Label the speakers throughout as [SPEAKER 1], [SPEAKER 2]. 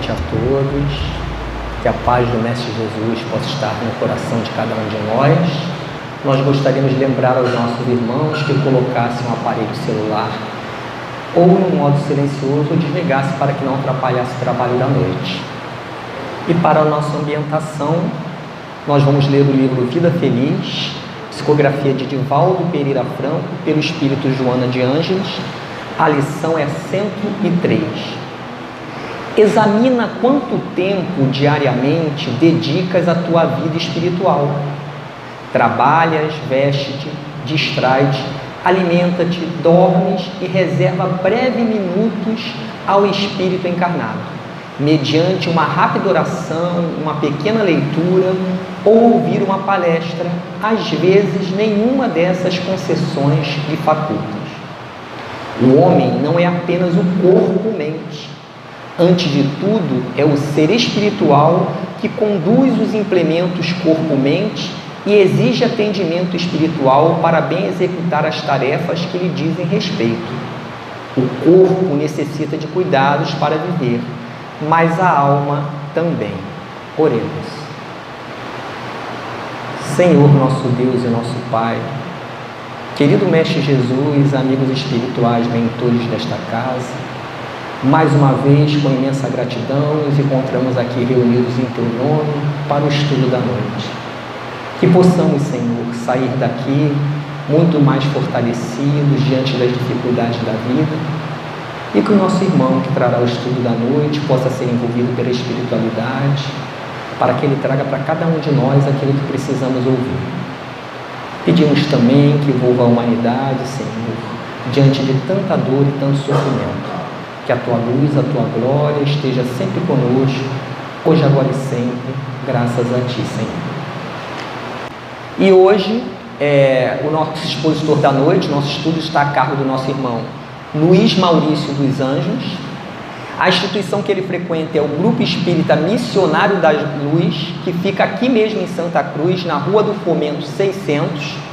[SPEAKER 1] noite a todos, que a paz do Mestre Jesus possa estar no coração de cada um de nós. Nós gostaríamos de lembrar aos nossos irmãos que colocassem um aparelho celular ou no modo silencioso ou desligasse para que não atrapalhasse o trabalho da noite. E para a nossa ambientação, nós vamos ler o livro Vida Feliz, psicografia de Divaldo Pereira Franco, pelo Espírito Joana de Ângeles. A lição é 103. Examina quanto tempo diariamente dedicas à tua vida espiritual. Trabalhas, veste-te, distrai-te, alimenta-te, dormes e reserva breves minutos ao espírito encarnado, mediante uma rápida oração, uma pequena leitura ou ouvir uma palestra. Às vezes, nenhuma dessas concessões lhe facultas. O homem não é apenas o corpo-mente. Antes de tudo, é o ser espiritual que conduz os implementos corpo-mente e exige atendimento espiritual para bem executar as tarefas que lhe dizem respeito. O corpo necessita de cuidados para viver, mas a alma também. Oremos. Senhor, nosso Deus e nosso Pai, querido Mestre Jesus, amigos espirituais, mentores desta casa, mais uma vez, com imensa gratidão, nos encontramos aqui reunidos em Teu nome para o estudo da noite. Que possamos, Senhor, sair daqui muito mais fortalecidos diante das dificuldades da vida e que o nosso irmão que trará o estudo da noite possa ser envolvido pela espiritualidade para que ele traga para cada um de nós aquilo que precisamos ouvir. Pedimos também que envolva a humanidade, Senhor, diante de tanta dor e tanto sofrimento. Que a Tua luz, a Tua glória esteja sempre conosco, hoje, agora e sempre, graças a Ti, Senhor. E hoje, o nosso expositor da noite, nosso estudo está a cargo do nosso irmão Luiz Maurício dos Anjos. A instituição que ele frequenta é o Grupo Espírita Missionário da Luz, que fica aqui mesmo em Santa Cruz, na Rua do Fomento 600.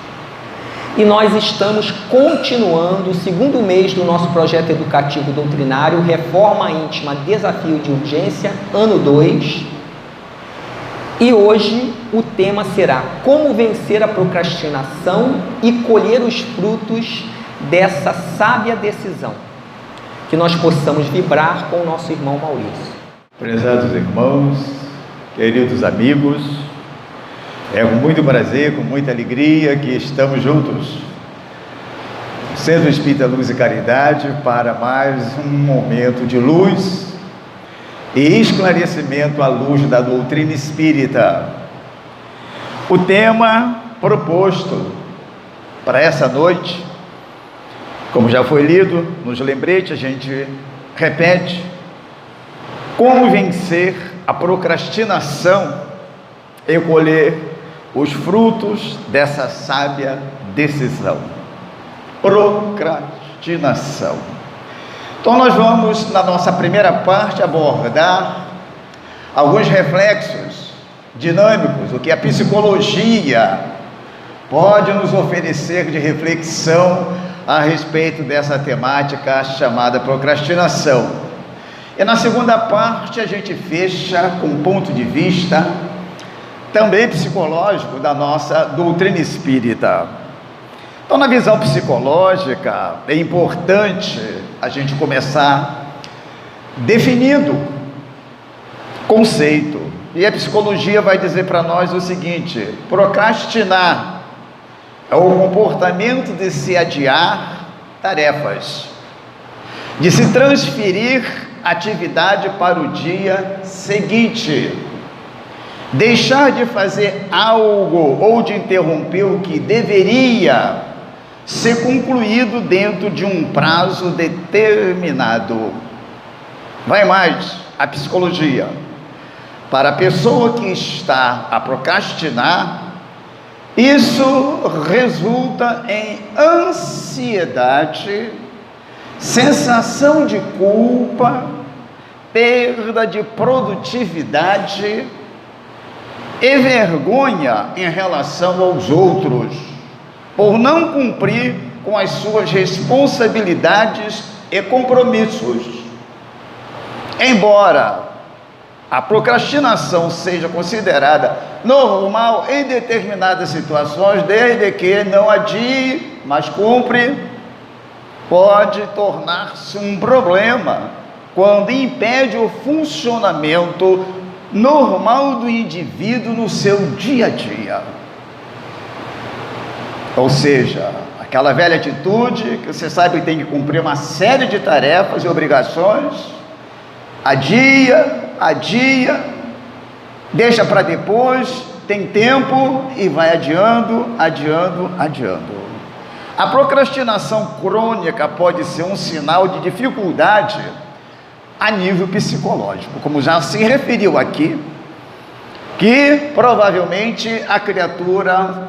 [SPEAKER 1] E nós estamos continuando o segundo mês do nosso projeto educativo doutrinário, Reforma Íntima, Desafio de Urgência, ano 2. E hoje o tema será como vencer a procrastinação e colher os frutos dessa sábia decisão. Que nós possamos vibrar com o nosso irmão Maurício.
[SPEAKER 2] Prezados irmãos, queridos amigos, é com muito prazer, com muita alegria que estamos juntos. Centro Espírita Luz e Caridade para mais um momento de luz e esclarecimento à luz da doutrina espírita. O tema proposto para essa noite, como já foi lido nos lembretes, a gente repete: como vencer a procrastinação e colher os frutos dessa sábia decisão. Procrastinação. Então nós vamos, na nossa primeira parte, abordar alguns reflexos dinâmicos, o que a psicologia pode nos oferecer de reflexão a respeito dessa temática chamada procrastinação. E na segunda parte a gente fecha com um ponto de vista também psicológico da nossa doutrina espírita. Então, na visão psicológica, é importante a gente começar definindo conceito. E a psicologia vai dizer para nós o seguinte: procrastinar é o comportamento de se adiar tarefas, de se transferir atividade para o dia seguinte, deixar de fazer algo ou de interromper o que deveria ser concluído dentro de um prazo determinado. Vai mais, a psicologia. Para a pessoa que está a procrastinar, isso resulta em ansiedade, sensação de culpa, perda de produtividade e vergonha em relação aos outros, por não cumprir com as suas responsabilidades e compromissos. Embora a procrastinação seja considerada normal em determinadas situações, desde que não adie, mas cumpre, pode tornar-se um problema quando impede o funcionamento normal do indivíduo no seu dia a dia. Ou seja, aquela velha atitude que você sabe que tem que cumprir uma série de tarefas e obrigações, adia, deixa para depois, tem tempo e vai adiando. A procrastinação crônica pode ser um sinal de dificuldade a nível psicológico, como já se referiu aqui, que provavelmente a criatura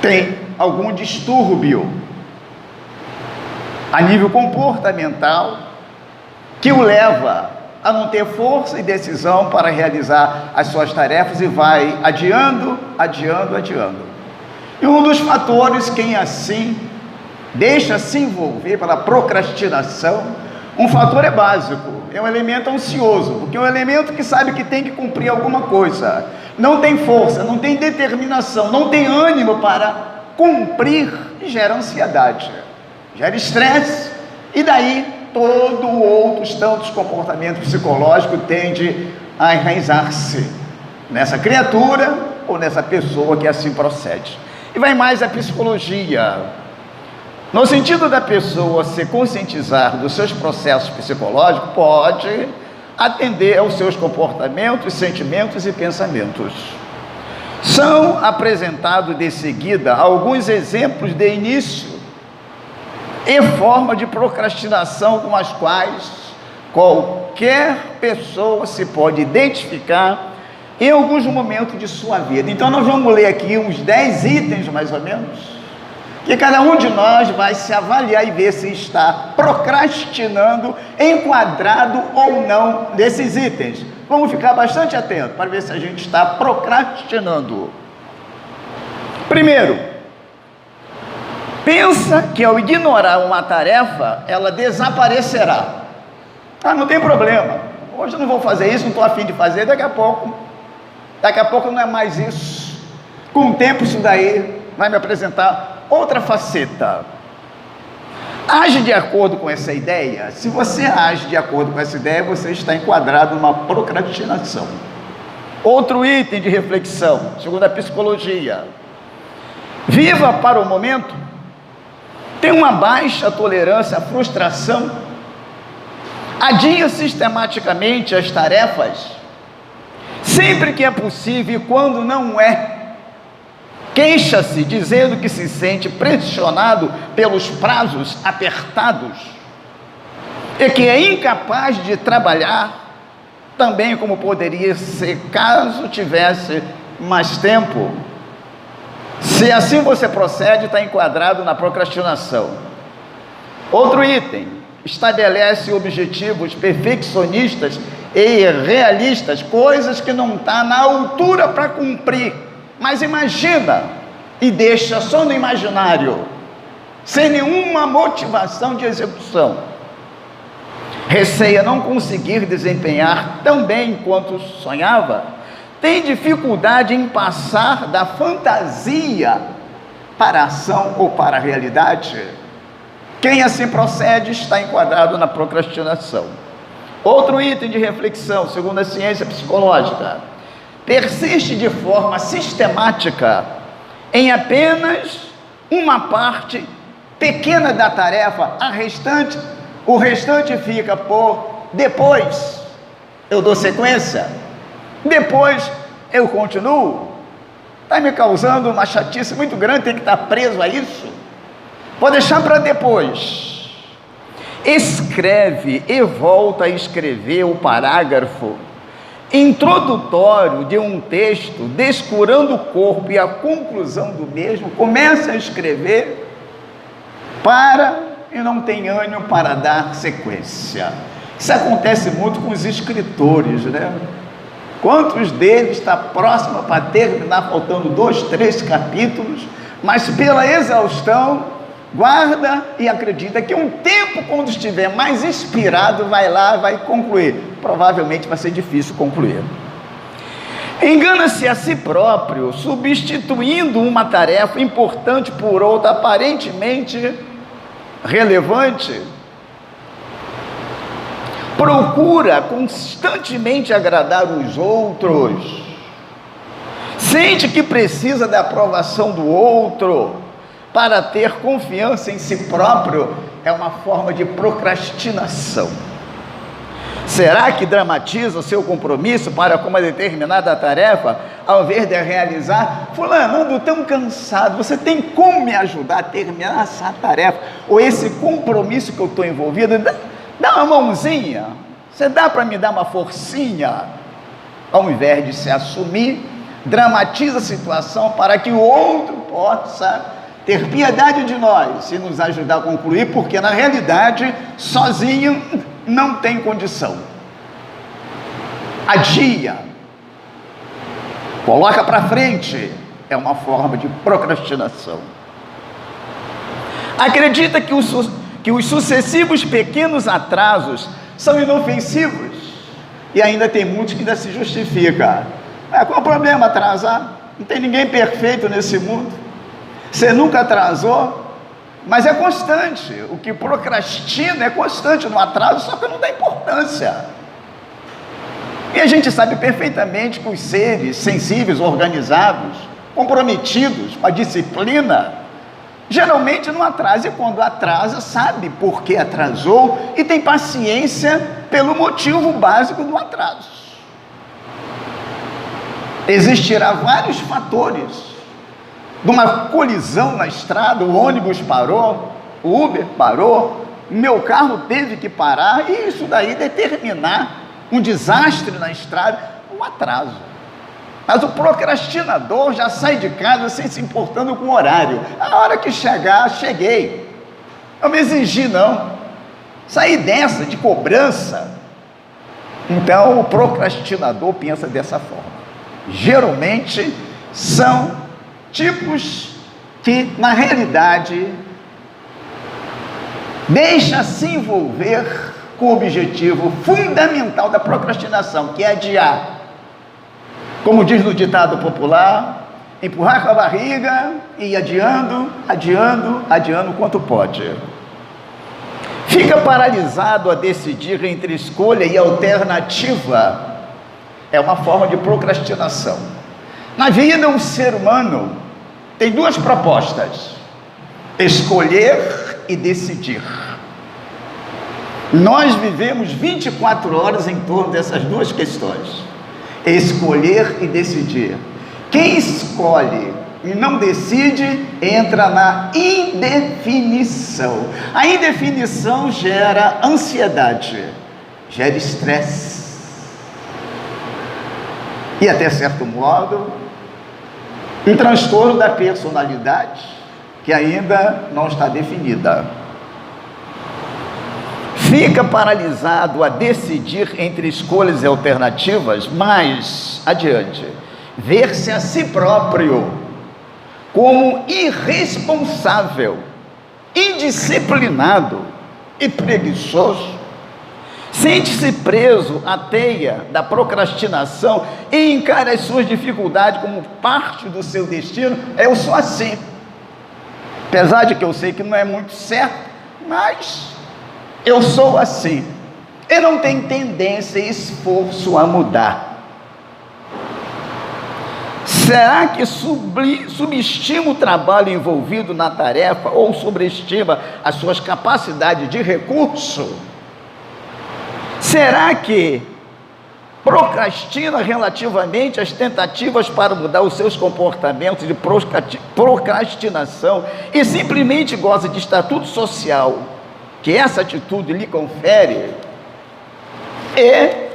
[SPEAKER 2] tem algum distúrbio a nível comportamental que o leva a não ter força e decisão para realizar as suas tarefas e vai adiando. E um dos fatores, quem assim deixa se envolver pela procrastinação, um fator é básico, é um elemento ansioso, porque é um elemento que sabe que tem que cumprir alguma coisa, não tem força, não tem determinação, não tem ânimo para cumprir, e gera ansiedade, gera estresse, e daí todo outros tantos comportamentos psicológicos tende a enraizar-se nessa criatura ou nessa pessoa que assim procede. E vai mais a psicologia, no sentido da pessoa se conscientizar dos seus processos psicológicos, pode atender aos seus comportamentos, sentimentos e pensamentos. São apresentados de seguida alguns exemplos de início e forma de procrastinação com as quais qualquer pessoa se pode identificar em alguns momentos de sua vida. Então nós vamos ler aqui uns 10 itens mais ou menos, que cada um de nós vai se avaliar e ver se está procrastinando, enquadrado ou não nesses itens. Vamos ficar bastante atentos para ver se a gente está procrastinando. Primeiro, pensa que ao ignorar uma tarefa, ela desaparecerá. Não tem problema, hoje eu não vou fazer isso, não estou a fim de fazer, daqui a pouco não é mais isso. Com o tempo isso daí vai me apresentar outra faceta. Age de acordo com essa ideia. Se você age de acordo com essa ideia, você está enquadrado numa procrastinação. Outro item de reflexão, segundo a psicologia: viva para o momento, tem uma baixa tolerância à frustração, adia sistematicamente as tarefas, sempre que é possível e quando não é, queixa-se dizendo que se sente pressionado pelos prazos apertados e que é incapaz de trabalhar também como poderia ser caso tivesse mais tempo. Se assim você procede, está enquadrado na procrastinação. Outro item: estabelece objetivos perfeccionistas e realistas, coisas que não está na altura para cumprir, mas imagina e deixa só no imaginário, sem nenhuma motivação de execução. Receia não conseguir desempenhar tão bem quanto sonhava, tem dificuldade em passar da fantasia para a ação ou para a realidade. Quem assim procede está enquadrado na procrastinação. Outro item de reflexão, segundo a ciência psicológica: persiste de forma sistemática em apenas uma parte pequena da tarefa, o restante fica por depois. Eu dou sequência, depois eu continuo. Está me causando uma chatice muito grande, tem que estar preso a isso. Vou deixar para depois. Escreve e volta a escrever o parágrafo introdutório de um texto, descurando o corpo e a conclusão do mesmo. Começa a escrever, e não tem ânimo para dar sequência. Isso acontece muito com os escritores, né? Quantos deles está próximo para terminar, faltando 2, 3 capítulos, mas pela exaustão, guarda e acredita que um tempo, quando estiver mais inspirado, vai lá, vai concluir.
[SPEAKER 3] provavelmente vai ser difícil concluir. Engana-se a si próprio, substituindo uma tarefa importante por outra aparentemente relevante. Procura constantemente agradar os outros. Sente que precisa da aprovação do outro para ter confiança em si próprio. É uma forma de procrastinação. Será que dramatiza seu compromisso para com uma determinada tarefa, ao invés de realizar? Fulano, ando tão cansado, você tem como me ajudar a terminar essa tarefa, ou esse compromisso que eu estou envolvido? Dá uma mãozinha, você dá para me dar uma forcinha? Ao invés de se assumir, dramatiza a situação para que o outro possa ter piedade de nós e nos ajudar a concluir, porque na realidade, sozinho, não tem condição. Adia, coloca para frente, é uma forma de procrastinação. Acredita que os sucessivos pequenos atrasos são inofensivos, e ainda tem muitos que ainda se justificam. Qual é o problema atrasar? Não tem ninguém perfeito nesse mundo. Você nunca atrasou, mas é constante. O que procrastina é constante no atraso, só que não dá importância. E a gente sabe perfeitamente que os seres sensíveis, organizados, comprometidos com a disciplina, geralmente não atrasa, e quando atrasa, sabe por que atrasou e tem paciência pelo motivo básico do atraso. Existirá vários fatores de uma colisão na estrada, o ônibus parou, o Uber parou, meu carro teve que parar, e isso daí determinar um desastre na estrada, um atraso. Mas o procrastinador já sai de casa sem se importando com o horário. A hora que chegar, cheguei. Não me exigi, não. Saí dessa, de cobrança. Então, o procrastinador pensa dessa forma. Geralmente, são tipos que, na realidade, deixa-se envolver com o objetivo fundamental da procrastinação, que é adiar. Como diz no ditado popular, empurrar com a barriga e ir adiando, adiando, adiando quanto pode. Fica paralisado a decidir entre escolha e alternativa. É uma forma de procrastinação. Na vida, um ser humano tem duas propostas: escolher e decidir. Nós vivemos 24 horas em torno dessas duas questões: escolher e decidir. Quem escolhe e não decide entra na indefinição. A indefinição gera ansiedade, gera estresse e, até certo modo, um transtorno da personalidade que ainda não está definida. Fica paralisado a decidir entre escolhas e alternativas, mais adiante, ver-se a si próprio como irresponsável, indisciplinado e preguiçoso. Sente-se preso à teia da procrastinação e encara as suas dificuldades como parte do seu destino. Eu sou assim. Apesar de que eu sei que não é muito certo, mas eu sou assim. E não tem tendência e esforço a mudar. Será que subestima o trabalho envolvido na tarefa ou sobreestima as suas capacidades de recurso? Será que procrastina relativamente às tentativas para mudar os seus comportamentos de procrastinação e simplesmente goza de estatuto social que essa atitude lhe confere? E,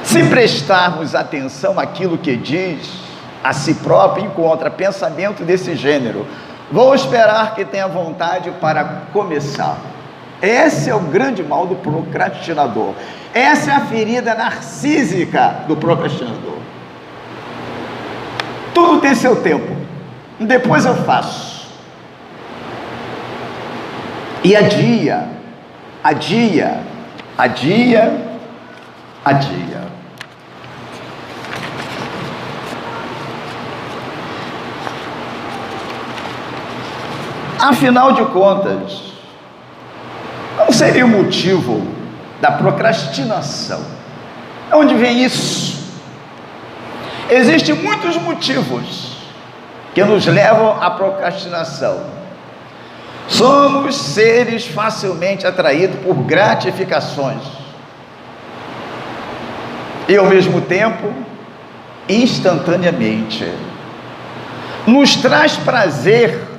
[SPEAKER 3] se prestarmos atenção àquilo que diz a si próprio, encontra pensamento desse gênero: vou esperar que tenha vontade para começar. Esse é o grande mal do procrastinador. Essa é a ferida narcísica do procrastinador. Tudo tem seu tempo. Depois eu faço. E adia, adia, adia adia. Afinal de contas, qual seria o motivo da procrastinação? De onde vem isso? Existem muitos motivos que nos levam à procrastinação. Somos seres facilmente atraídos por gratificações e, ao mesmo tempo, instantaneamente. Nos traz prazer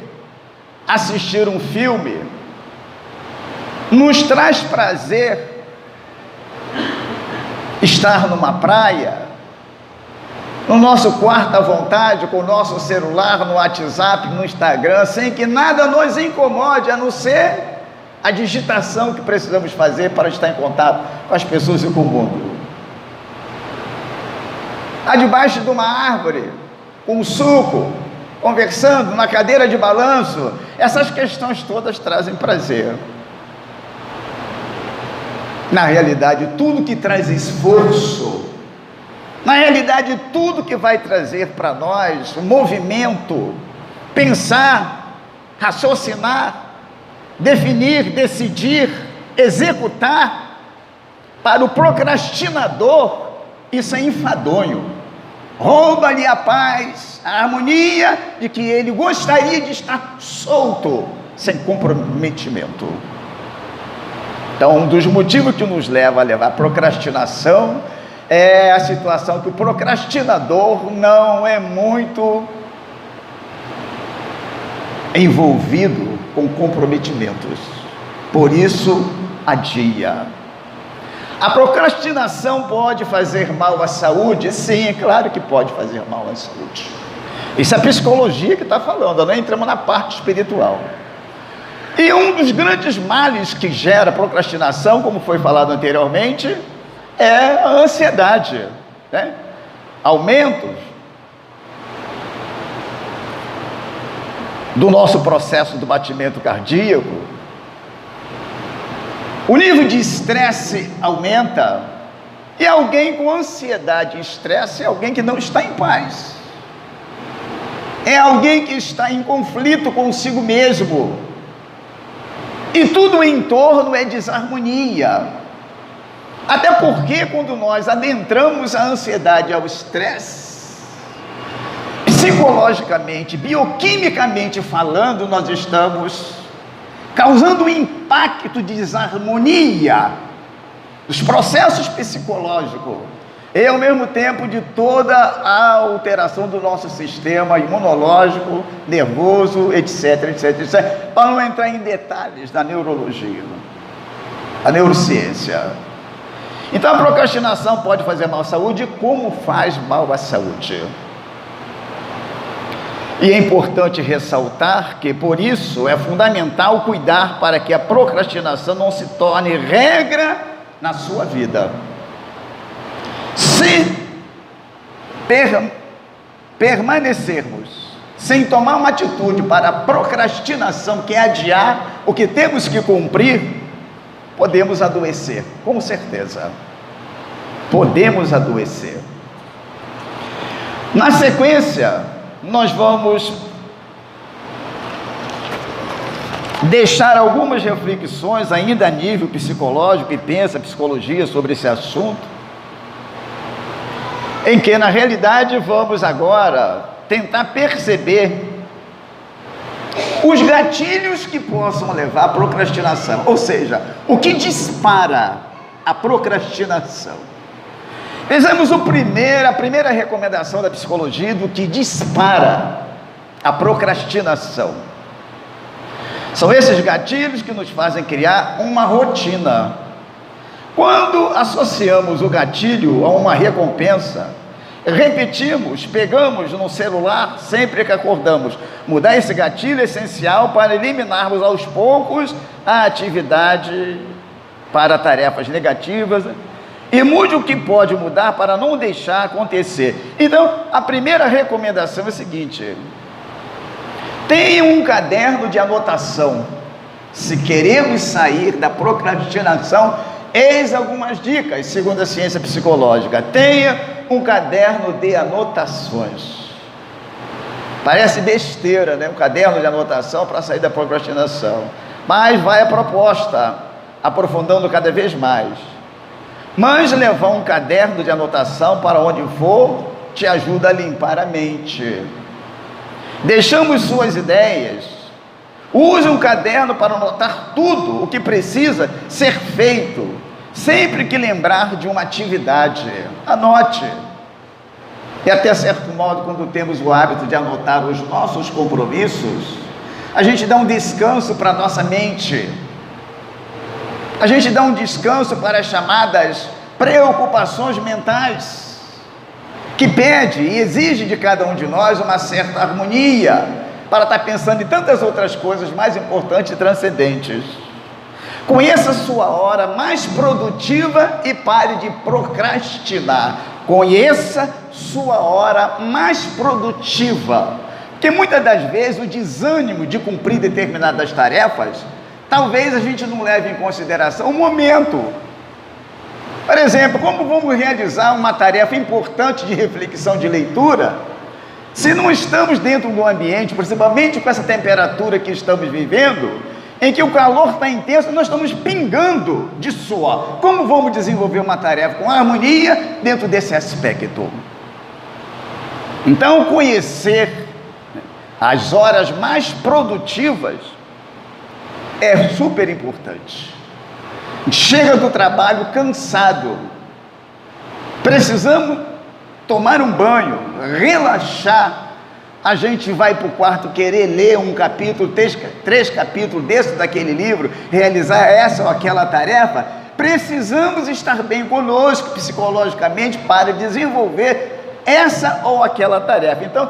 [SPEAKER 3] assistir um filme, nos traz prazer estar numa praia, no nosso quarto à vontade, com o nosso celular, no WhatsApp, no Instagram, sem que nada nos incomode, a não ser a digitação que precisamos fazer para estar em contato com as pessoas e com o mundo. Debaixo de uma árvore, com um suco, conversando na cadeira de balanço, essas questões todas trazem prazer. Na realidade, tudo que traz esforço, na realidade, tudo que vai trazer para nós movimento, pensar, raciocinar, definir, decidir, executar, para o procrastinador, isso é enfadonho. Rouba-lhe a paz, a harmonia de que ele gostaria de estar solto, sem comprometimento. Então, um dos motivos que nos leva a levar à procrastinação é a situação que o procrastinador não é muito envolvido com comprometimentos, por isso adia. A procrastinação pode fazer mal à saúde? Sim, é claro que pode fazer mal à saúde. Isso é a psicologia que está falando, nós entramos na parte espiritual. E um dos grandes males que gera procrastinação, como foi falado anteriormente, é a ansiedade, né? Aumento do nosso processo do batimento cardíaco, o nível de estresse aumenta, e alguém com ansiedade e estresse é alguém que não está em paz, é alguém que está em conflito consigo mesmo, e tudo em torno é desarmonia. Até porque quando nós adentramos a ansiedade e ao estresse, psicologicamente, bioquimicamente falando, nós estamos causando um impacto de desarmonia dos processos psicológicos e ao mesmo tempo de toda a alteração do nosso sistema imunológico, nervoso, etc, etc, etc, para não entrar em detalhes da neurologia, a neurociência. Então a procrastinação pode fazer mal à saúde, como faz mal à saúde. E é importante ressaltar que, por isso, é fundamental cuidar para que a procrastinação não se torne regra na sua vida. Se permanecermos sem tomar uma atitude para a procrastinação, que é adiar o que temos que cumprir, podemos adoecer, com certeza. Podemos adoecer. Na sequência, nós vamos deixar algumas reflexões ainda a nível psicológico, e pensa a psicologia sobre esse assunto, em que na realidade vamos agora tentar perceber os gatilhos que possam levar à procrastinação, ou seja, o que dispara a procrastinação. Vejamos a primeira recomendação da psicologia do que dispara a procrastinação. São esses gatilhos que nos fazem criar uma rotina. Quando associamos o gatilho a uma recompensa, repetimos, pegamos no celular sempre que acordamos. Mudar esse gatilho é essencial para eliminarmos aos poucos a atividade para tarefas negativas, e mude o que pode mudar para não deixar acontecer. Então, a primeira recomendação é a seguinte: tenha um caderno de anotação. Se queremos sair da procrastinação, Eis algumas dicas, segundo a ciência psicológica. Tenha um caderno de anotações. Parece besteira, né? Um caderno de anotação para sair da procrastinação. Mas vai a proposta, aprofundando cada vez mais. Mas levar um caderno de anotação para onde for te ajuda a limpar a mente. Deixamos suas ideias. Use um caderno para anotar tudo o que precisa ser feito. Sempre que lembrar de uma atividade, anote. E até certo modo, quando temos o hábito de anotar os nossos compromissos, a gente dá um descanso para a nossa mente. A gente dá um descanso para as chamadas preocupações mentais, que pede e exige de cada um de nós uma certa harmonia, para estar pensando em tantas outras coisas mais importantes e transcendentes. Conheça a sua hora mais produtiva e pare de procrastinar. Conheça sua hora mais produtiva, porque muitas das vezes o desânimo de cumprir determinadas tarefas, talvez a gente não leve em consideração o momento. Por exemplo, como vamos realizar uma tarefa importante de reflexão, de leitura, se não estamos dentro de um ambiente, principalmente com essa temperatura que estamos vivendo, em que o calor está intenso, nós estamos pingando de suor. Como vamos desenvolver uma tarefa com harmonia dentro desse aspecto? Então, conhecer as horas mais produtivas é super importante. Chega do trabalho cansado, precisamos tomar um banho, relaxar, a gente vai para o quarto querer ler um capítulo, três capítulos desse daquele livro, realizar essa ou aquela tarefa. Precisamos estar bem conosco psicologicamente para desenvolver essa ou aquela tarefa. Então,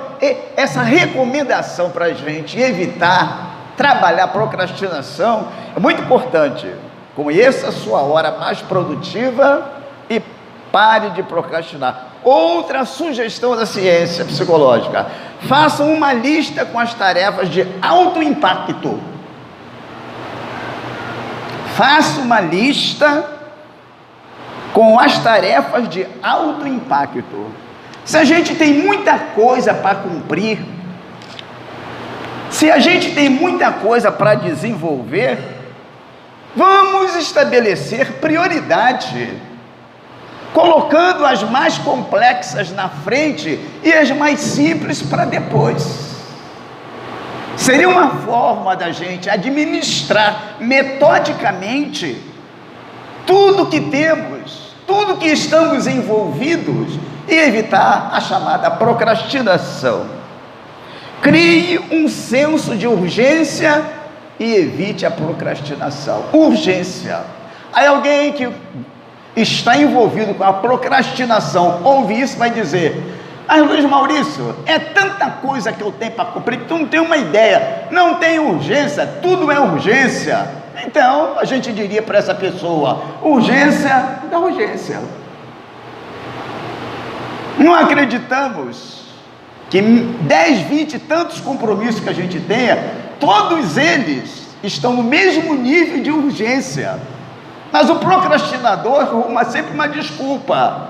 [SPEAKER 3] essa recomendação para a gente evitar trabalhar procrastinação é muito importante. Conheça a sua hora mais produtiva e pare de procrastinar. Outra sugestão da ciência psicológica: faça uma lista com as tarefas de alto impacto. Faça uma lista com as tarefas de alto impacto. Se a gente tem muita coisa para cumprir, se a gente tem muita coisa para desenvolver, vamos estabelecer prioridade, colocando as mais complexas na frente e as mais simples para depois. Seria uma forma da gente administrar metodicamente tudo que temos, tudo que estamos envolvidos, e evitar a chamada procrastinação. Crie um senso de urgência e evite a procrastinação. Urgência. Aí alguém que está envolvido com a procrastinação ouve isso, vai dizer: Luiz Maurício, é tanta coisa que eu tenho para cumprir que tu não tem uma ideia, não tem urgência, tudo é urgência. Então a gente diria para essa pessoa: urgência da urgência. Não acreditamos que 10, 20 e tantos compromissos que a gente tenha, todos eles estão no mesmo nível de urgência. Mas o procrastinador arruma sempre uma desculpa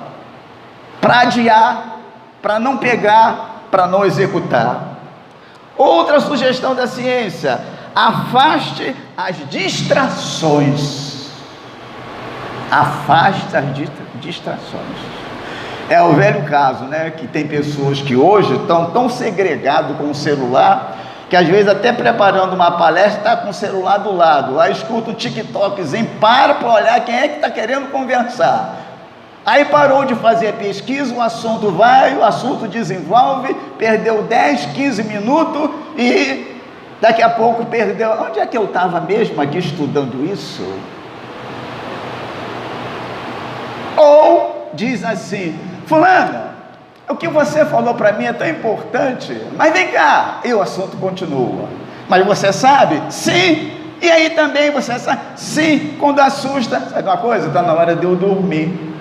[SPEAKER 3] para adiar, para não pegar, para não executar. Outra sugestão da ciência: afaste as distrações. Afaste as distrações. É o velho caso, né? Que tem pessoas que hoje estão tão segregados com o celular, que às vezes até preparando uma palestra, está com o celular do lado, aí escuta o TikTokzinho, para olhar quem é que está querendo conversar. Aí parou de fazer a pesquisa, o assunto vai, o assunto desenvolve, perdeu 10, 15 minutos e daqui a pouco perdeu. Onde é que eu estava mesmo aqui estudando isso? Ou diz assim: fulana, o que você falou para mim é tão importante, mas vem cá, e o assunto continua. Mas você sabe? Sim. E aí também você sabe? Sim. Quando assusta, sabe uma coisa? Está na hora de eu dormir.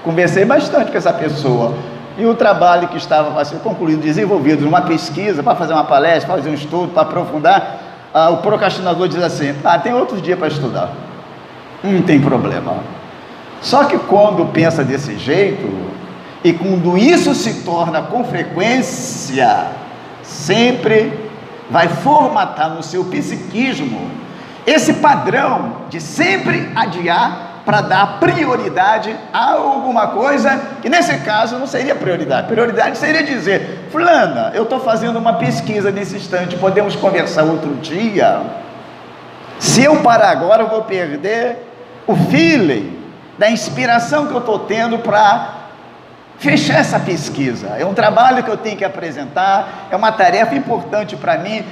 [SPEAKER 3] Conversei bastante com essa pessoa, e o trabalho que estava para ser concluído, desenvolvido numa pesquisa, para fazer uma palestra, para fazer um estudo, para aprofundar, o procrastinador diz assim: tem outro dia para estudar, não tem problema. Só que quando pensa desse jeito, e quando isso se torna com frequência, sempre vai formatar no seu psiquismo esse padrão de sempre adiar para dar prioridade a alguma coisa que nesse caso não seria prioridade. Prioridade seria dizer: fulana, eu estou fazendo uma pesquisa nesse instante, podemos conversar outro dia? Se eu parar agora, eu vou perder o feeling da inspiração que eu estou tendo para fechar essa pesquisa. É um trabalho que eu tenho que apresentar, é uma tarefa importante para mim.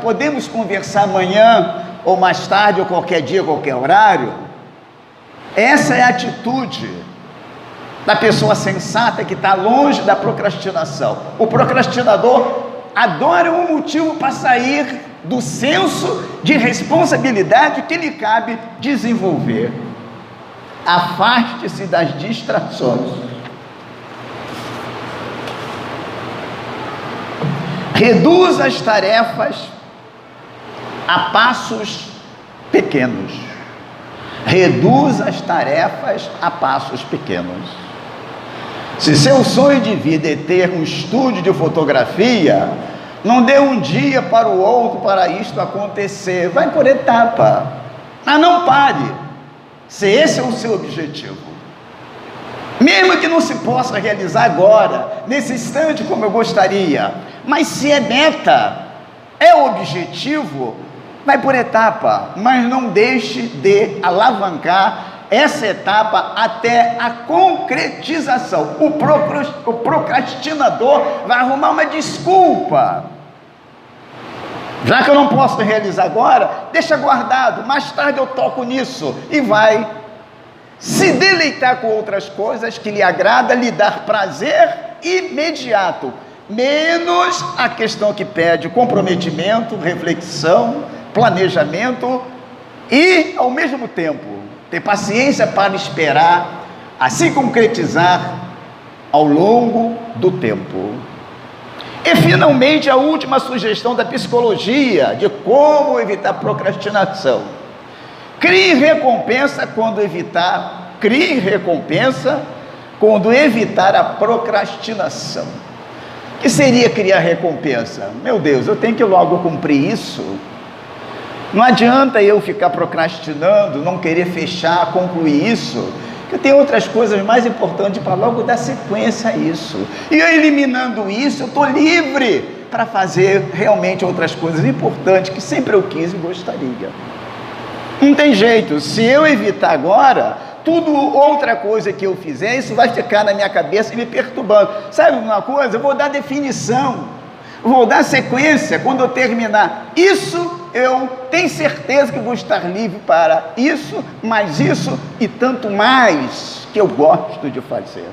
[SPEAKER 3] Podemos conversar amanhã, ou mais tarde, ou qualquer dia, qualquer horário? Essa é a atitude da pessoa sensata que está longe da procrastinação. O procrastinador adora um motivo para sair do senso de responsabilidade que lhe cabe desenvolver. Afaste-se das distrações. Reduza as tarefas a passos pequenos. Reduza as tarefas a passos pequenos. Se seu sonho de vida é ter um estúdio de fotografia, não dê um dia para o outro para isto acontecer. Vai por etapa, mas não pare, se esse é o seu objetivo. Mesmo que não se possa realizar agora, nesse instante como eu gostaria, mas se é meta, é objetivo, vai por etapa, mas não deixe de alavancar essa etapa até a concretização. O procrastinador vai arrumar uma desculpa. Já que eu não posso realizar agora, deixa guardado, mais tarde eu toco nisso, e vai se deleitar com outras coisas que lhe agrada, lhe dar prazer imediato, menos a questão que pede comprometimento, reflexão, planejamento e, ao mesmo tempo, ter paciência para esperar a se concretizar ao longo do tempo. E, finalmente, a última sugestão da psicologia de como evitar procrastinação. Crie recompensa quando evitar a procrastinação. O que seria criar recompensa? Meu Deus, eu tenho que logo cumprir isso. Não adianta eu ficar procrastinando, não querer fechar, concluir isso, que eu tenho outras coisas mais importantes para logo dar sequência a isso. E eu eliminando isso, eu estou livre para fazer realmente outras coisas importantes que sempre eu quis e gostaria. Não tem jeito, se eu evitar agora, outra coisa que eu fizer, isso vai ficar na minha cabeça e me perturbando. Sabe uma coisa? Eu vou dar definição, vou dar sequência. Quando eu terminar isso, eu tenho certeza que vou estar livre para isso, mais isso e tanto mais que eu gosto de fazer.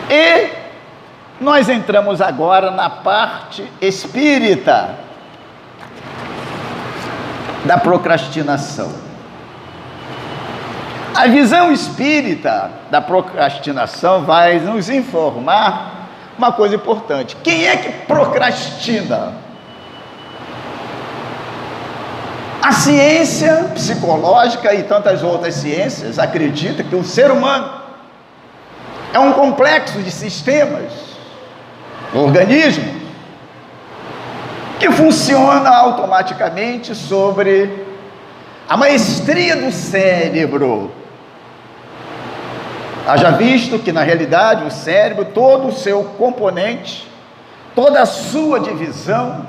[SPEAKER 3] E nós entramos agora na parte espírita da procrastinação. A visão espírita da procrastinação vai nos informar uma coisa importante. Quem é que procrastina? A ciência psicológica e tantas outras ciências acreditam que o ser humano é um complexo de sistemas, organismos, que funciona automaticamente sobre a maestria do cérebro. Haja visto que na realidade o cérebro, todo o seu componente, toda a sua divisão,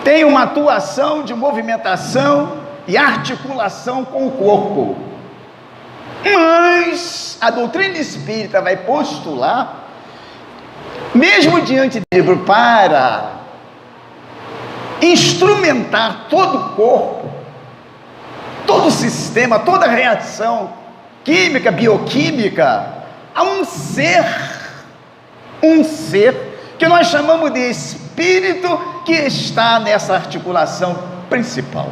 [SPEAKER 3] tem uma atuação de movimentação e articulação com o corpo. Mas a doutrina espírita vai postular, mesmo diante do cérebro, para instrumentar todo o corpo, todo o sistema, toda a reação química, bioquímica, a um ser que nós chamamos de espírito, que está nessa articulação principal.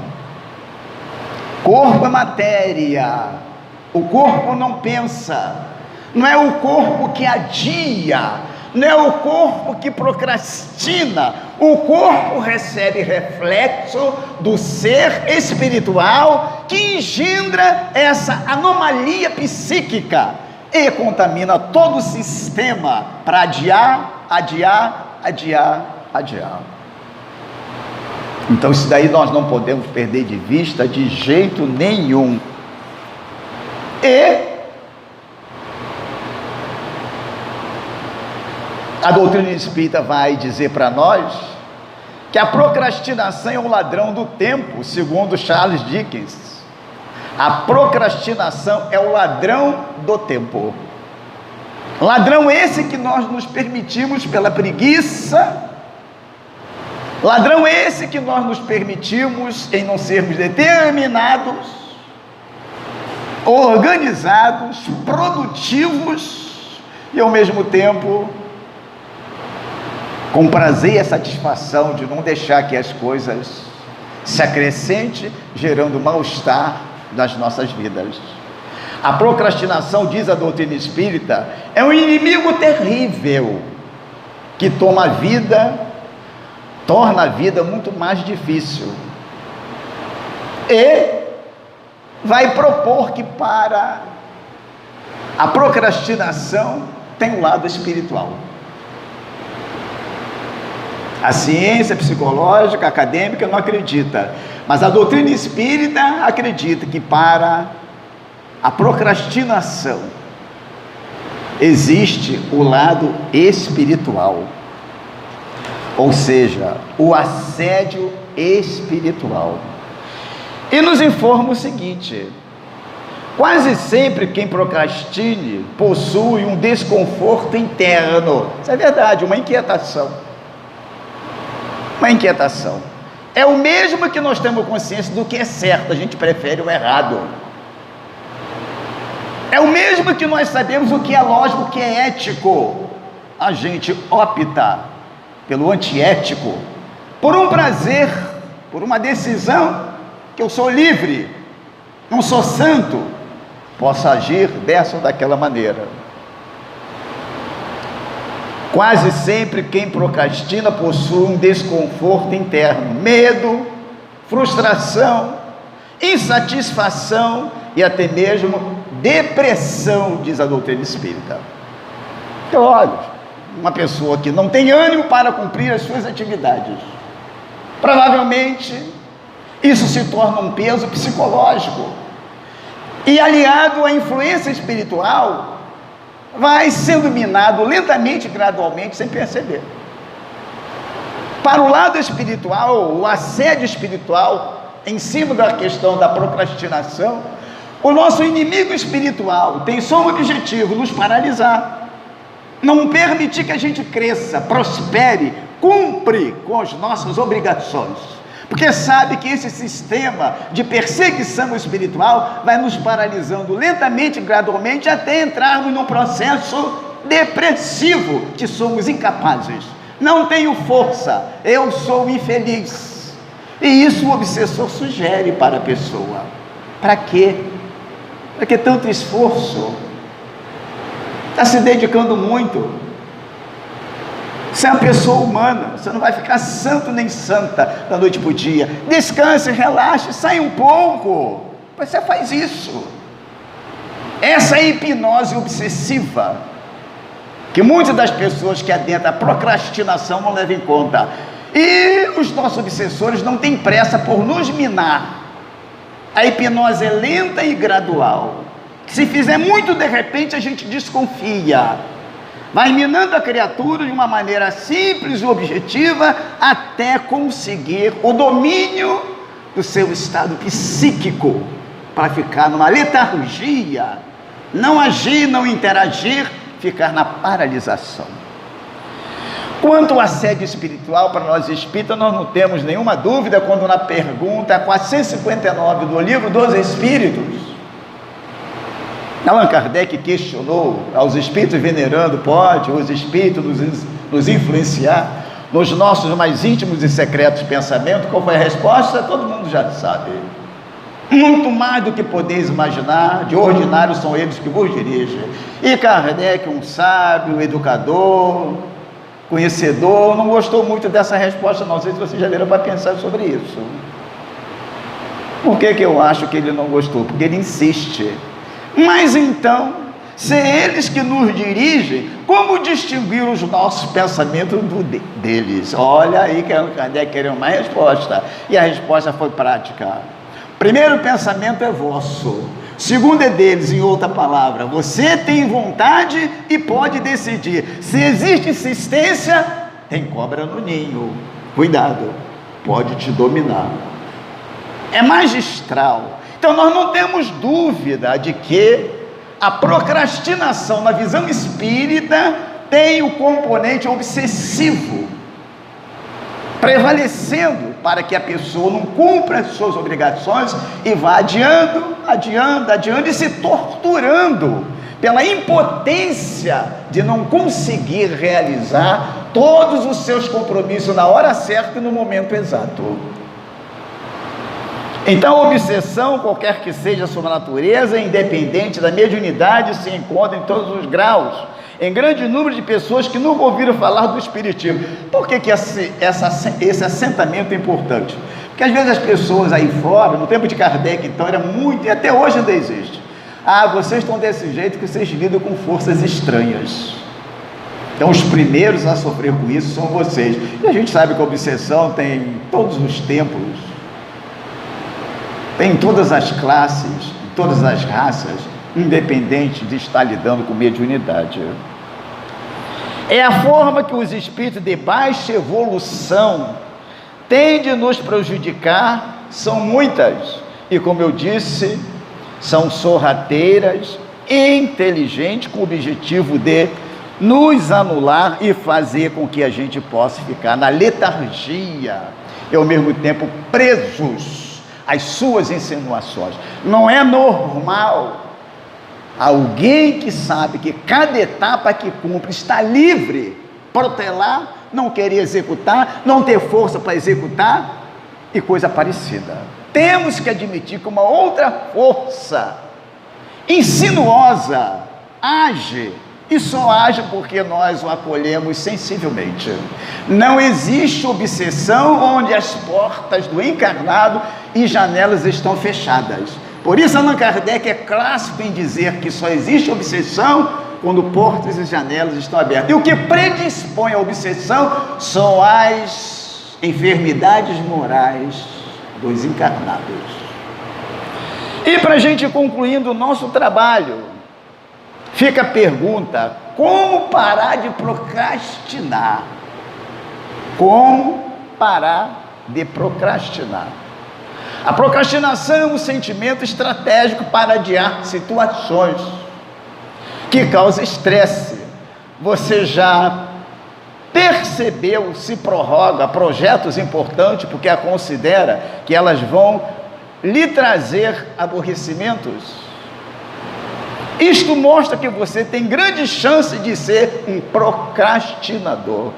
[SPEAKER 3] Corpo é matéria, o corpo não pensa, não é o corpo que adia, não é o corpo que procrastina, O corpo recebe reflexo do ser espiritual que engendra essa anomalia psíquica e contamina todo o sistema para adiar. Então isso daí nós não podemos perder de vista de jeito nenhum. E a doutrina espírita vai dizer para nós que a procrastinação é o ladrão do tempo, segundo Charles Dickens. A procrastinação é o ladrão do tempo. Ladrão esse que nós nos permitimos pela preguiça, ladrão esse que nós nos permitimos em não sermos determinados, organizados, produtivos e ao mesmo tempo com prazer e a satisfação de não deixar que as coisas se acrescentem, gerando mal-estar nas nossas vidas. A procrastinação, diz a doutrina espírita, é um inimigo terrível que torna a vida muito mais difícil e vai propor que para a procrastinação tem um lado espiritual. A ciência psicológica, acadêmica não acredita, mas a doutrina espírita acredita que para a procrastinação existe o lado espiritual, ou seja, o assédio espiritual. E nos informa o seguinte: quase sempre quem procrastine possui um desconforto interno. Isso é verdade, uma inquietação. É o mesmo que nós temos consciência do que é certo, a gente prefere o errado. É o mesmo que nós sabemos o que é lógico, o que é ético, a gente opta pelo antiético, por um prazer, por uma decisão, que eu sou livre, não sou santo, posso agir dessa ou daquela maneira. Quase sempre quem procrastina possui um desconforto interno, medo, frustração, insatisfação e até mesmo depressão, diz a doutrina espírita. Então, olha, uma pessoa que não tem ânimo para cumprir as suas atividades, provavelmente isso se torna um peso psicológico e aliado à influência espiritual, vai sendo minado lentamente, gradualmente, sem perceber. Para o lado espiritual, o assédio espiritual, em cima da questão da procrastinação, o nosso inimigo espiritual tem só um objetivo: nos paralisar, não permitir que a gente cresça, prospere, cumpre com as nossas obrigações, porque sabe que esse sistema de perseguição espiritual vai nos paralisando lentamente, gradualmente, até entrarmos num processo depressivo, que somos incapazes, não tenho força, eu sou infeliz. E isso o obsessor sugere para a pessoa. Para quê? Para que tanto esforço? Está se dedicando muito. Você é uma pessoa humana, você não vai ficar santo nem santa da noite para o dia. Descanse, relaxe, sai um pouco. Você faz isso. Essa é a hipnose obsessiva, que muitas das pessoas que adentram a procrastinação não levam em conta. E os nossos obsessores não têm pressa por nos minar. A hipnose é lenta e gradual. Se fizer muito de repente, a gente desconfia. Vai minando a criatura de uma maneira simples e objetiva até conseguir o domínio do seu estado psíquico, para ficar numa letargia, não agir, não interagir, ficar na paralisação. Quanto ao assédio espiritual, para nós espíritas, nós não temos nenhuma dúvida quando na pergunta 459 do Livro dos Espíritos, Allan Kardec questionou aos espíritos venerando: pode os espíritos nos influenciar nos nossos mais íntimos e secretos pensamentos? Qual foi a resposta? Todo mundo já sabe. Muito mais do que podeis imaginar, de ordinário são eles que vos dirigem. E Kardec, um sábio, educador, conhecedor, não gostou muito dessa resposta, não sei se vocês já leram para pensar sobre isso. Por que eu acho que ele não gostou? Porque ele insiste. Mas então, se é eles que nos dirigem, como distinguir os nossos pensamentos deles? Olha aí que Allan Kardec queria uma resposta, e a resposta foi prática. Primeiro pensamento é vosso, segundo é deles, em outra palavra, você tem vontade e pode decidir. Se existe insistência, tem cobra no ninho, cuidado, pode te dominar. É magistral. Então nós não temos dúvida de que a procrastinação na visão espírita tem o componente obsessivo prevalecendo para que a pessoa não cumpra as suas obrigações e vá adiando e se torturando pela impotência de não conseguir realizar todos os seus compromissos na hora certa e no momento exato. Então a obsessão, qualquer que seja a sua natureza, independente da mediunidade, se encontra em todos os graus, em grande número de pessoas que nunca ouviram falar do Espiritismo. Por que esse assentamento é importante? Porque às vezes as pessoas aí fora, no tempo de Kardec então era muito, e até hoje ainda existe, vocês estão desse jeito que vocês lidam com forças estranhas. Então os primeiros a sofrer com isso são vocês. E a gente sabe que a obsessão tem em todos os tempos, tem em todas as classes, em todas as raças, independente de estar lidando com mediunidade. É a forma que os espíritos de baixa evolução têm de nos prejudicar, são muitas, e como eu disse, são sorrateiras e inteligentes, com o objetivo de nos anular e fazer com que a gente possa ficar na letargia e ao mesmo tempo presos às suas insinuações. Não é normal alguém que sabe que cada etapa que cumpre está livre, protelar, não querer executar, não ter força para executar e coisa parecida. Temos que admitir que uma outra força insinuosa age, e só age porque nós o acolhemos sensivelmente. Não existe obsessão onde as portas do encarnado e janelas estão fechadas. Por isso Allan Kardec é clássico em dizer que só existe obsessão quando portas e janelas estão abertas. E o que predispõe à obsessão são as enfermidades morais dos encarnados. E para a gente concluindo o nosso trabalho, fica a pergunta: como parar de procrastinar? Como parar de procrastinar? A procrastinação é um sentimento estratégico para adiar situações que causam estresse. Você já percebeu se prorroga projetos importantes porque considera que elas vão lhe trazer aborrecimentos? Isto mostra que você tem grande chance de ser um procrastinador.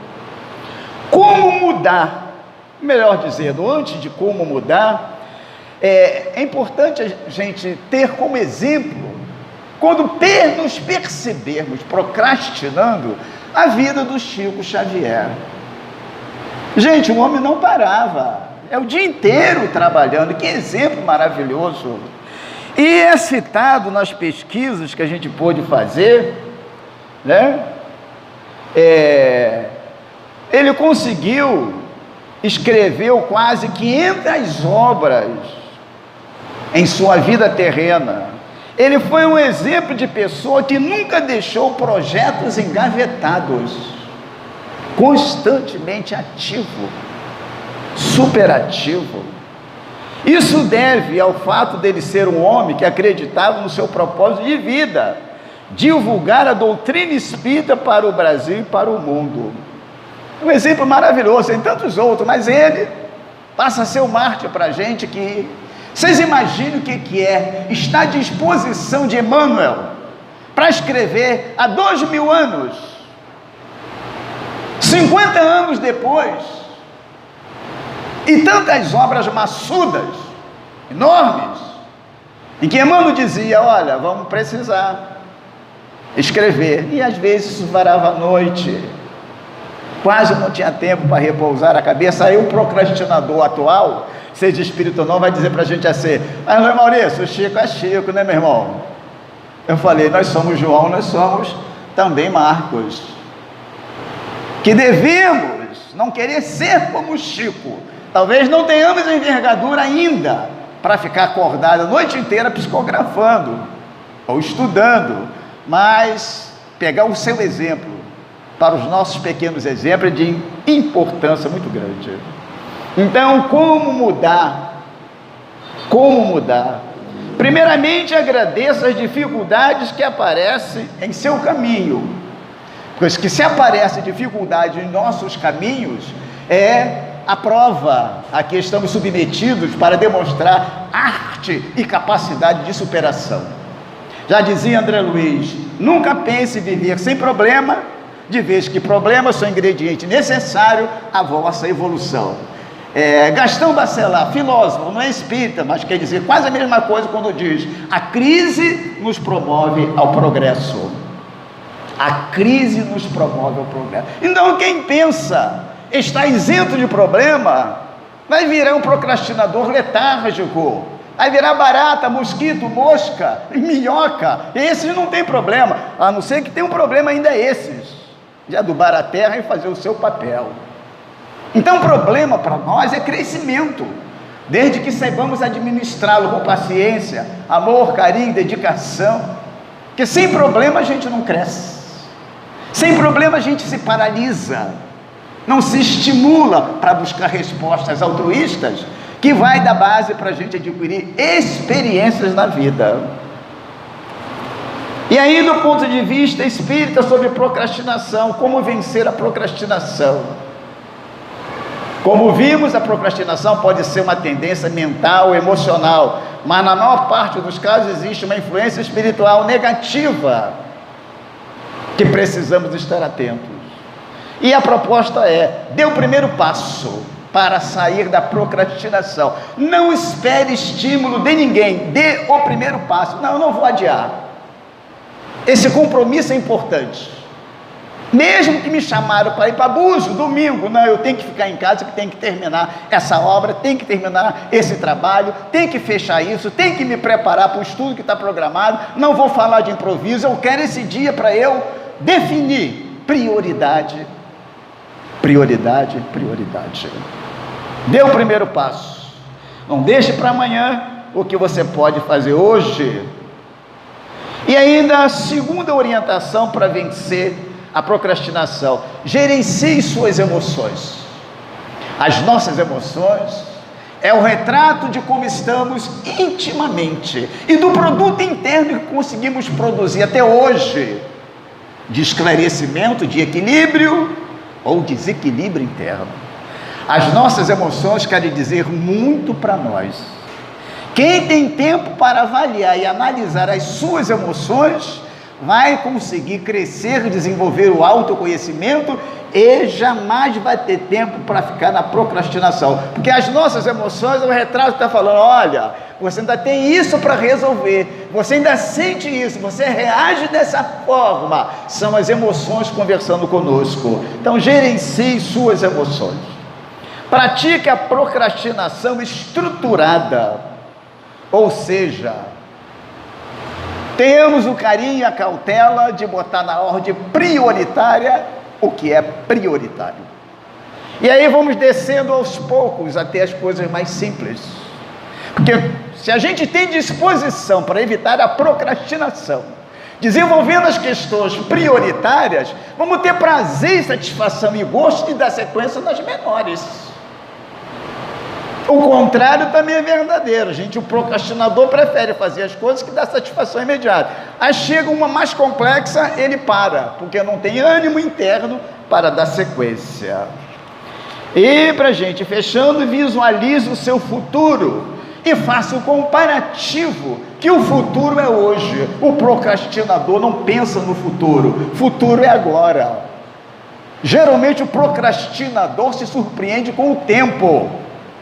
[SPEAKER 3] Como mudar? Melhor dizendo, antes de como mudar, é importante a gente ter como exemplo, quando nos percebermos procrastinando, a vida do Chico Xavier. Gente, o homem não parava, é o dia inteiro trabalhando. Que exemplo maravilhoso! E é citado nas pesquisas que a gente pôde fazer, né? Ele conseguiu, escreveu quase 500 obras em sua vida terrena. Ele foi um exemplo de pessoa que nunca deixou projetos engavetados, constantemente ativo, superativo. Isso deve ao fato dele ser um homem que acreditava no seu propósito de vida, divulgar a doutrina espírita para o Brasil e para o mundo. Um exemplo maravilhoso, tem tantos outros, mas ele passa a ser um mártir para a gente. Que vocês imaginem o que é estar à disposição de Emmanuel para escrever há 2000 anos, 50 anos depois, e tantas obras maçudas, enormes, em que Emmanuel dizia: olha, vamos precisar escrever, e às vezes isso varava a noite, quase não tinha tempo para repousar a cabeça. Aí o procrastinador atual, seja espírito ou não, vai dizer para a gente assim: mas irmão Maurício, o Chico é Chico, né, meu irmão? Eu falei: nós somos João, nós somos também Marcos, que devemos não querer ser como Chico. Talvez não tenhamos a envergadura ainda para ficar acordado a noite inteira psicografando ou estudando, mas pegar o seu exemplo para os nossos pequenos exemplos é de importância muito grande. Então, como mudar? Como mudar? Primeiramente, agradeça as dificuldades que aparecem em seu caminho, pois que se aparece dificuldade em nossos caminhos, é a prova a que estamos submetidos para demonstrar arte e capacidade de superação. Já dizia André Luiz: nunca pense em viver sem problema, de vez que problemas são ingrediente necessário à vossa evolução. Gastão Bachelard, filósofo, não é espírita, mas quer dizer quase a mesma coisa quando diz: a crise nos promove ao progresso. A crise nos promove ao progresso. Então, quem pensa está isento de problema vai virar um procrastinador letárgico, vai virar barata, mosquito, mosca, minhoca. Esses não tem problema, a não ser que tem um problema ainda esses, de adubar a terra e fazer o seu papel. Então, o problema para nós é crescimento, desde que saibamos administrá-lo com paciência, amor, carinho, dedicação, porque sem problema a gente não cresce, sem problema a gente se paralisa, não se estimula para buscar respostas altruístas, que vai dar base para a gente adquirir experiências na vida. E aí, do ponto de vista espírita, sobre procrastinação, como vencer a procrastinação? Como vimos, a procrastinação pode ser uma tendência mental, emocional, mas na maior parte dos casos existe uma influência espiritual negativa, que precisamos estar atentos. E a proposta é: dê o primeiro passo para sair da procrastinação. Não espere estímulo de ninguém, dê o primeiro passo. Não, eu não vou adiar. Esse compromisso é importante. Mesmo que me chamaram para ir para Búzios domingo, não, eu tenho que ficar em casa, que tenho que terminar essa obra, tenho que terminar esse trabalho, tenho que fechar isso, tenho que me preparar para o estudo que está programado, não vou falar de improviso, eu quero esse dia para eu definir prioridade. Prioridade, prioridade. Dê o primeiro passo. Não deixe para amanhã o que você pode fazer hoje. E ainda a segunda orientação para vencer a procrastinação: gerencie suas emoções. As nossas emoções é o retrato de como estamos intimamente e do produto interno que conseguimos produzir até hoje, de esclarecimento, de equilíbrio ou desequilíbrio interno. As nossas emoções querem dizer muito para nós. Quem tem tempo para avaliar e analisar as suas emoções vai conseguir crescer, desenvolver o autoconhecimento e jamais vai ter tempo para ficar na procrastinação, porque as nossas emoções, o retrato está falando: olha, você ainda tem isso para resolver, você ainda sente isso, você reage dessa forma. São as emoções conversando conosco. Então, gerencie suas emoções. Pratique a procrastinação estruturada, ou seja, tenhamos o carinho e a cautela de botar na ordem prioritária o que é prioritário. E aí vamos descendo aos poucos até as coisas mais simples, porque se a gente tem disposição para evitar a procrastinação, desenvolvendo as questões prioritárias, vamos ter prazer, satisfação e gosto de dar sequência nas menores. O contrário também é verdadeiro, gente. O procrastinador prefere fazer as coisas que dá satisfação imediata. Aí chega uma mais complexa, ele para, porque não tem ânimo interno para dar sequência. E para a gente, fechando, visualize o seu futuro e faça o comparativo, que o futuro é hoje. O procrastinador não pensa no futuro, futuro é agora. Geralmente o procrastinador se surpreende com o tempo,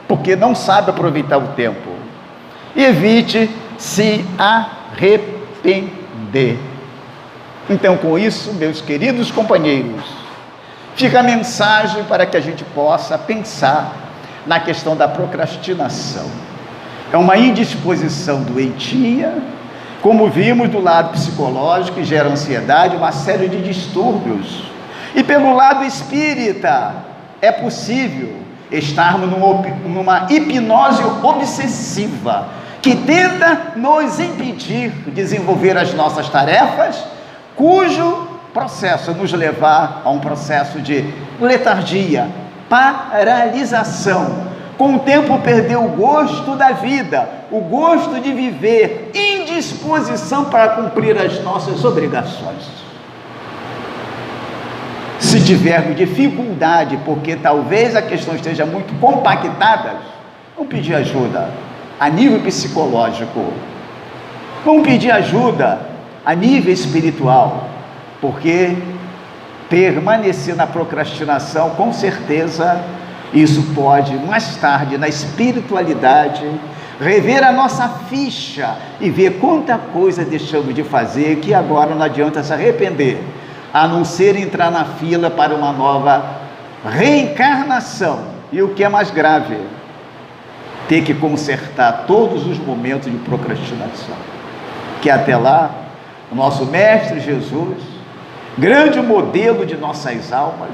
[SPEAKER 3] porque não sabe aproveitar o tempo. Evite se arrepender. Então, com isso, meus queridos companheiros, Fica a mensagem para que a gente possa pensar na questão da procrastinação. É uma indisposição doentia, como vimos do lado psicológico, que gera ansiedade, uma série de distúrbios. E pelo lado espírita, é possível estarmos numa hipnose obsessiva, que tenta nos impedir de desenvolver as nossas tarefas, cujo processo nos levar a um processo de letargia, paralisação. Com o tempo perdeu o gosto da vida, o gosto de viver, indisposição para cumprir as nossas obrigações. Se tivermos dificuldade, porque talvez a questão esteja muito compactada, vamos pedir ajuda a nível psicológico, vamos pedir ajuda a nível espiritual, porque permanecer na procrastinação, com certeza, isso pode, mais tarde, na espiritualidade, rever a nossa ficha e ver quanta coisa deixamos de fazer, que agora não adianta se arrepender, a não ser entrar na fila para uma nova reencarnação. E o que é mais grave, ter que consertar todos os momentos de procrastinação, que até lá, o nosso Mestre Jesus, grande modelo de nossas almas,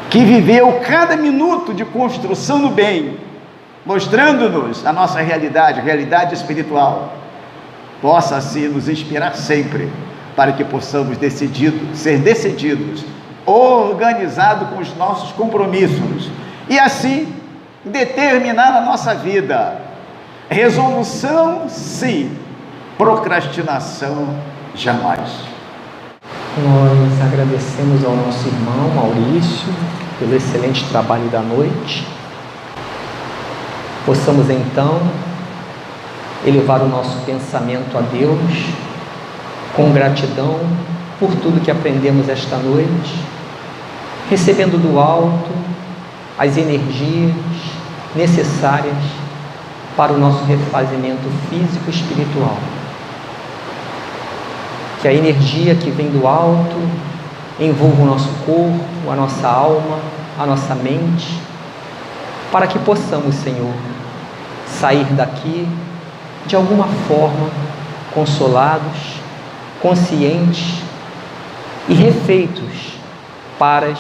[SPEAKER 3] que viveu cada minuto de construção no bem, mostrando-nos a nossa realidade espiritual, possa assim nos inspirar sempre, para que possamos ser decididos, organizados com os nossos compromissos, e assim determinar a nossa vida. Resolução, sim; procrastinação, jamais.
[SPEAKER 1] Nós agradecemos ao nosso irmão Maurício pelo excelente trabalho da noite. Possamos então elevar o nosso pensamento a Deus com gratidão por tudo que aprendemos esta noite, recebendo do alto as energias necessárias para o nosso refazimento físico e espiritual. Que a energia que vem do alto envolva o nosso corpo, a nossa alma, a nossa mente, para que possamos, Senhor, sair daqui de alguma forma consolados, conscientes e refeitos para as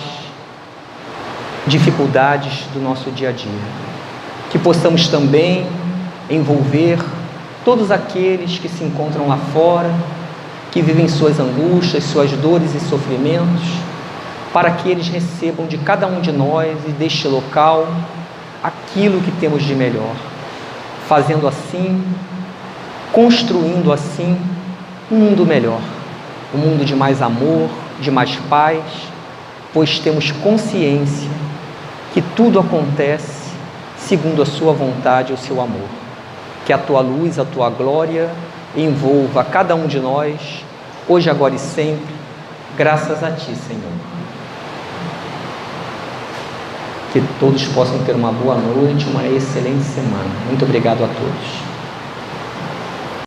[SPEAKER 1] dificuldades do nosso dia a dia. Que possamos também envolver todos aqueles que se encontram lá fora, que vivem suas angústias, suas dores e sofrimentos, para que eles recebam de cada um de nós e deste local aquilo que temos de melhor, fazendo assim, construindo assim um mundo melhor, um mundo de mais amor, de mais paz, pois temos consciência que tudo acontece segundo a sua vontade e o seu amor. Que a tua luz, a tua glória envolva cada um de nós, hoje, agora e sempre, graças a ti, Senhor. Que todos possam ter uma boa noite, uma excelente semana. Muito obrigado a todos.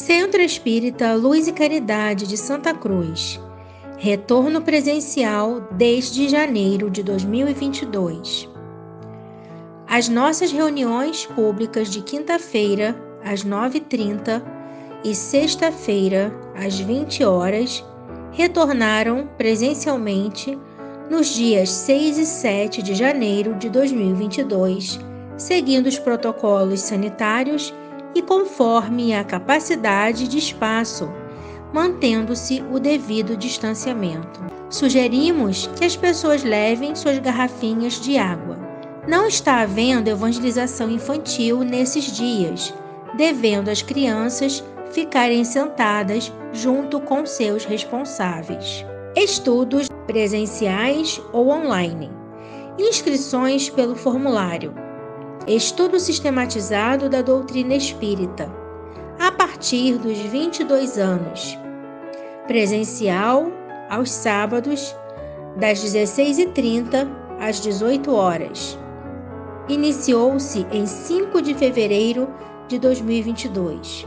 [SPEAKER 4] Centro Espírita Luz e Caridade de Santa Cruz. Retorno presencial desde janeiro de 2022. As nossas reuniões públicas de quinta-feira, às 9h30, e sexta-feira, às 20 horas, retornaram presencialmente nos dias 6 e 7 de janeiro de 2022, seguindo os protocolos sanitários e conforme a capacidade de espaço, mantendo-se o devido distanciamento. Sugerimos que as pessoas levem suas garrafinhas de água. Não está havendo evangelização infantil nesses dias, devendo as crianças ficarem sentadas junto com seus responsáveis. Estudos presenciais ou online. Inscrições pelo formulário. Estudo sistematizado da doutrina espírita, a partir dos 22 anos. Presencial aos sábados, das 16h30 às 18 horas. Iniciou-se em 5 de fevereiro de 2022.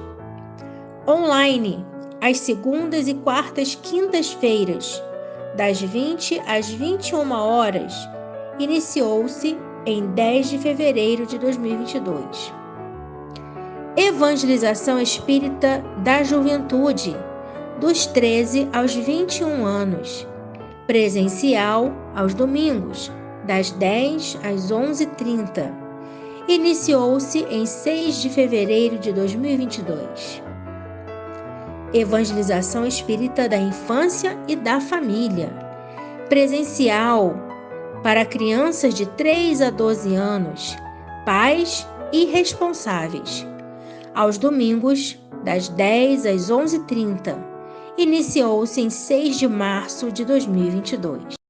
[SPEAKER 4] Online, às segundas e quartas quintas-feiras, das 20 às 21 horas, iniciou-se em 10 de fevereiro de 2022. Evangelização Espírita da Juventude, dos 13 aos 21 anos, presencial aos domingos, das 10 às 11h30. Iniciou-se em 6 de fevereiro de 2022. Evangelização Espírita da Infância e da Família, presencial para crianças de 3 a 12 anos, pais e responsáveis, aos domingos, das 10 às 11h30. Iniciou-se em 6 de março de 2022.